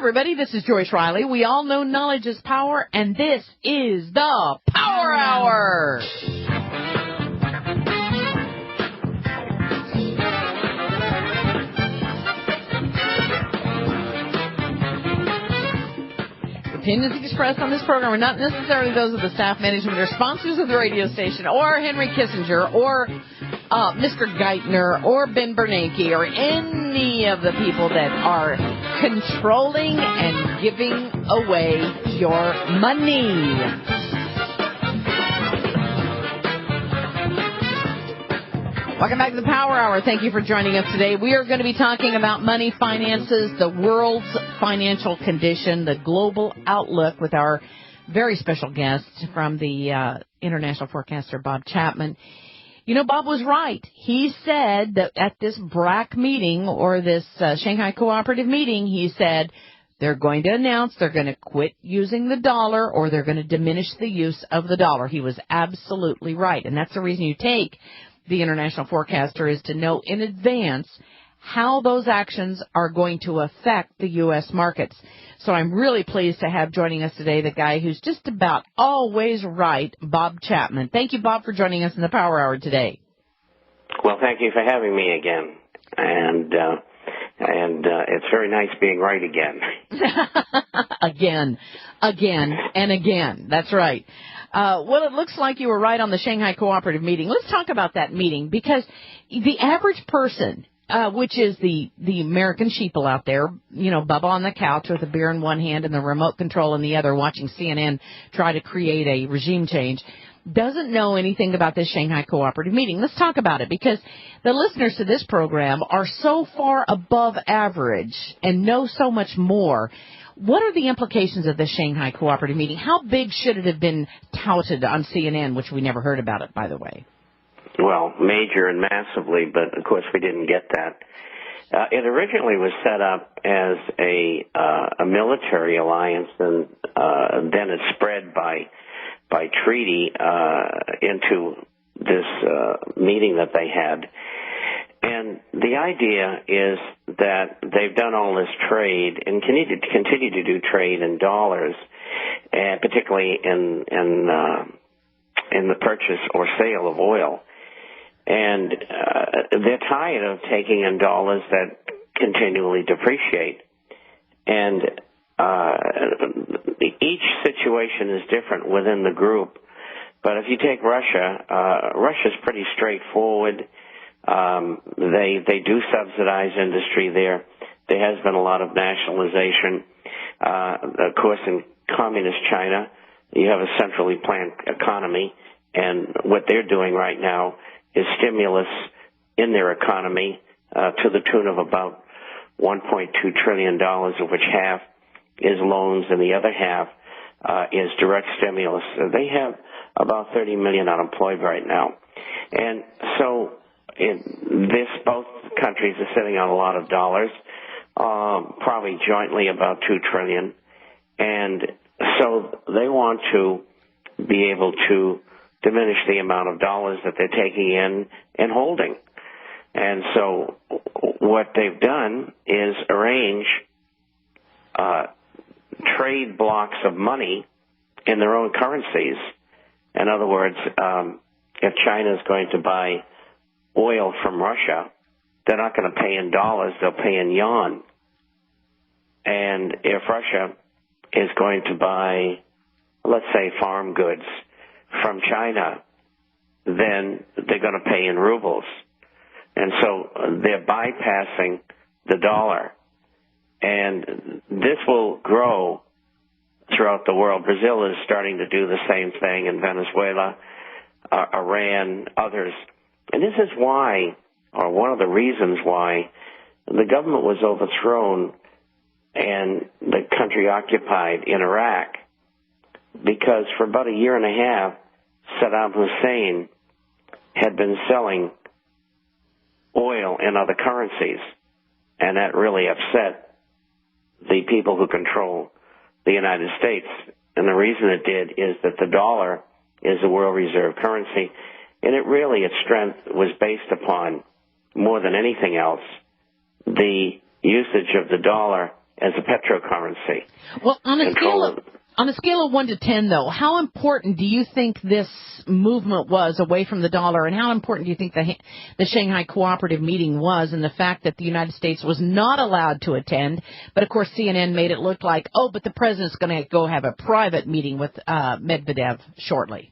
everybody. This is Joyce Riley. We all know knowledge is power, and this is the Power Hour. Opinions expressed on this program are not necessarily those of the staff, management, or sponsors of the radio station, or Henry Kissinger, or Mr. Geithner, or Ben Bernanke, or any of the people that are controlling and giving away your money. Welcome back to the Power Hour. Thank you for joining us today. We are going to be talking about money, finances, the world's financial condition, the global outlook with our very special guest from the international forecaster, Bob Chapman. You know, Bob was right. He said that at this BRAC meeting, or this Shanghai Cooperative meeting, he said they're going to announce they're going to quit using the dollar, or they're going to diminish the use of the dollar. He was absolutely right. And that's the reason you take the international forecaster, is to know in advance how those actions are going to affect the U.S. markets. So I'm really pleased to have joining us today the guy who's just about always right, Bob Chapman. Thank you, Bob, for joining us in the Power Hour today. Well, thank you for having me again. And it's very nice being right again. Again, and again. That's right. Well, it looks like you were right on the Shanghai Cooperative meeting. Let's talk about that meeting, because the average person, which is the American sheeple out there, you know, Bubba on the couch with a beer in one hand and the remote control in the other, watching CNN try to create a regime change, doesn't know anything about this Shanghai Cooperative meeting. Let's talk about it, because the listeners to this program are so far above average and know so much more. What are the implications of the Shanghai Cooperative meeting? How big should it have been touted on CNN, which we never heard about it, by the way? Well, major and massively, but of course we didn't get that. It originally was set up as a military alliance, and then it spread by treaty into this meeting that they had. And the idea is that they've done all this trade and continue to do trade in dollars, and particularly in the purchase or sale of oil. And they're tired of taking in dollars that continually depreciate. And each situation is different within the group. But if you take Russia, Russia's pretty straightforward. They do subsidize industry there. There has been a lot of nationalization. Of course, in communist China, you have a centrally planned economy, and what they're doing right now is stimulus in their economy to the tune of about $1.2 trillion, of which half is loans and the other half is direct stimulus. They have about 30 million unemployed right now. And so both countries are sitting on a lot of dollars, probably jointly about $2 trillion. And so they want to be able to diminish the amount of dollars that they're taking in and holding. And so what they've done is arrange trade blocks of money in their own currencies. In other words, if China is going to buy oil from Russia, they're not going to pay in dollars, they'll pay in yuan. And if Russia is going to buy, let's say, farm goods from China, then they're going to pay in rubles. And so they're bypassing the dollar. And this will grow throughout the world. Brazil is starting to do the same thing, in Venezuela, Iran, others. And this is why, or one of the reasons why, the government was overthrown and the country occupied in Iraq, because for about a year and a half, Saddam Hussein had been selling oil in other currencies, and that really upset the people who control the United States. And the reason it did is that the dollar is a world reserve currency, and its strength was based upon, more than anything else, the usage of the dollar as a petrocurrency. Well, on a scale of 1 to 10, though, how important do you think this movement was away from the dollar, and how important do you think the Shanghai Cooperative meeting was, and the fact that the United States was not allowed to attend? But, of course, CNN made it look like, oh, but the president's going to go have a private meeting with Medvedev shortly.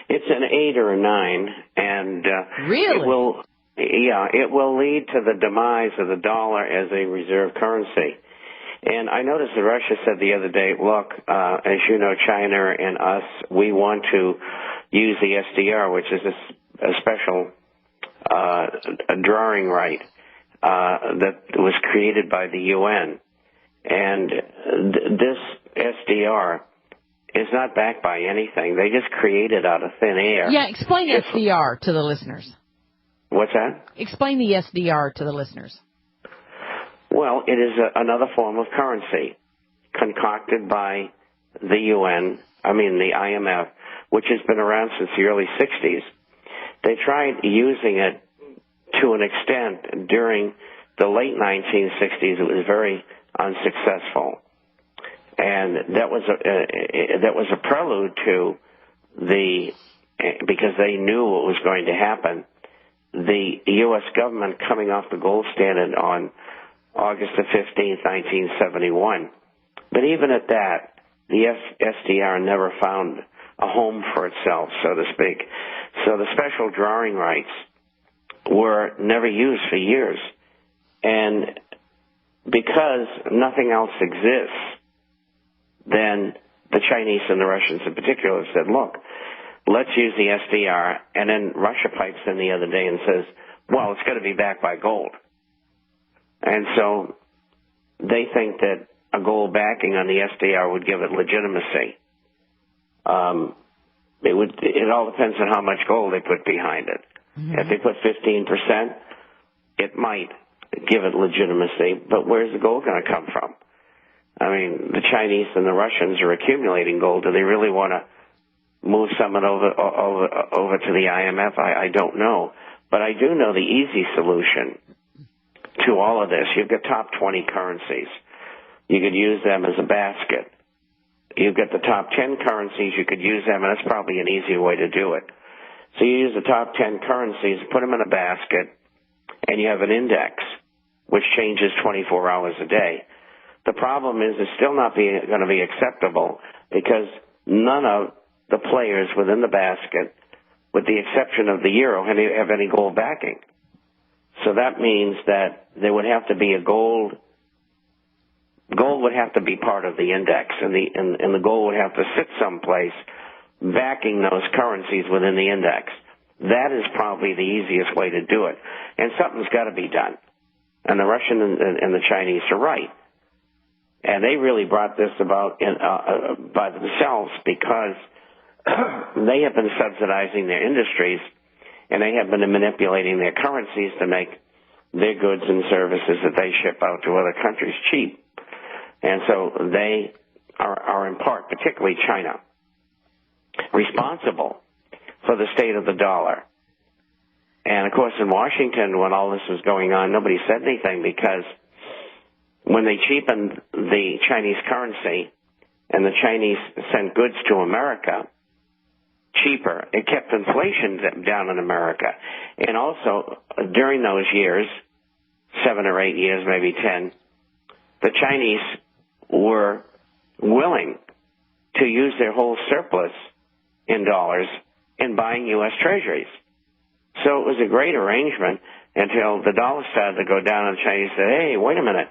It's an 8 or a 9, and really? it will lead to the demise of the dollar as a reserve currency. And I noticed that Russia said the other day, look, as you know, China and us, we want to use the SDR, which is a special a drawing right that was created by the UN. And this SDR is not backed by anything. They just created it out of thin air. Yeah, explain SDR to the listeners. What's that? Explain the SDR to the listeners. Well, it is another form of currency concocted by the the IMF, which has been around since the early 60s. They tried using it to an extent during the late 1960s. It was very unsuccessful. And that was a prelude to because they knew what was going to happen, the U.S. government coming off the gold standard on August the 15th, 1971. But even at that, the SDR never found a home for itself, so to speak. So the special drawing rights were never used for years. And because nothing else exists, then the Chinese and the Russians in particular said, look, let's use the SDR. And then Russia pipes in the other day and says, well, it's going to be backed by gold. And so they think that a gold backing on the SDR would give it legitimacy. It all depends on how much gold they put behind it. Mm-hmm. If they put 15%, it might give it legitimacy. But where's the gold going to come from? I mean, the Chinese and the Russians are accumulating gold. Do they really want to move some of it over to the IMF? I don't know. But I do know the easy solution to all of this. You've got top 20 currencies. You could use them as a basket. You've got the top 10 currencies. You could use them, and that's probably an easier way to do it. So you use the top 10 currencies, put them in a basket, and you have an index, which changes 24 hours a day. The problem is it's still not going to be acceptable because none of the players within the basket, with the exception of the euro, have any gold backing. So that means that there would have to be a gold would have to be part of the index, and the gold would have to sit someplace backing those currencies within the index. That is probably the easiest way to do it. And something's got to be done. And the Russian and the Chinese are right. And they really brought this about by themselves because they have been subsidizing their industries, and they have been manipulating their currencies to make their goods and services that they ship out to other countries cheap. And so they are in part, particularly China, responsible for the state of the dollar. And, of course, in Washington, when all this was going on, nobody said anything because when they cheapened the Chinese currency and the Chinese sent goods to America cheaper, it kept inflation down in America. And also, during those years, 7 or 8 years, maybe 10, the Chinese were willing to use their whole surplus in dollars in buying U.S. treasuries. So it was a great arrangement until the dollar started to go down and the Chinese said, hey, wait a minute.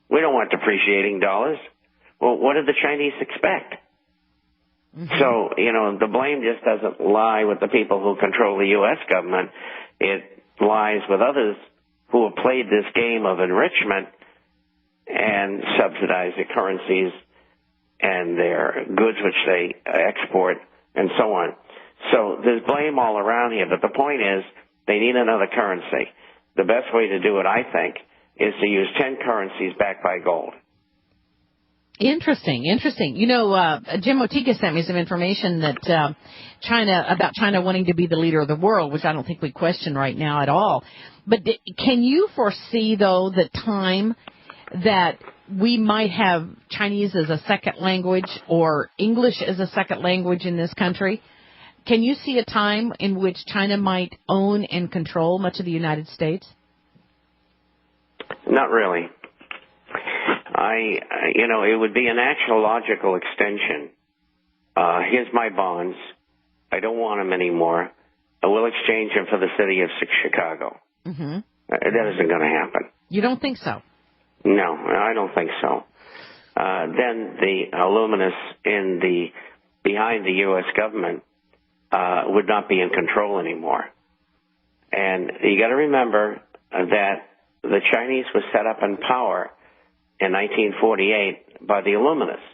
We don't want depreciating dollars. Well, what did the Chinese expect? Mm-hmm. So, the blame just doesn't lie with the people who control the U.S. government. It lies with others who have played this game of enrichment and subsidize their currencies and their goods which they export and so on. So there's blame all around here, but the point is they need another currency. The best way to do it, I think, is to use 10 currencies backed by gold. Interesting. Jim Motika sent me some information that China wanting to be the leader of the world, which I don't think we question right now at all. But can you foresee, though, the time that we might have Chinese as a second language or English as a second language in this country. Can you see a time in which China might own and control much of the United States? Not really. It would be a natural, logical extension. Here's my bonds. I don't want them anymore. I will exchange them for the city of Chicago. Mm-hmm. That isn't going to happen. You don't think so? No, I don't think so. Then the illuminists behind the U.S. government would not be in control anymore. And you got to remember that the Chinese were set up in power in 1948 by the illuminists.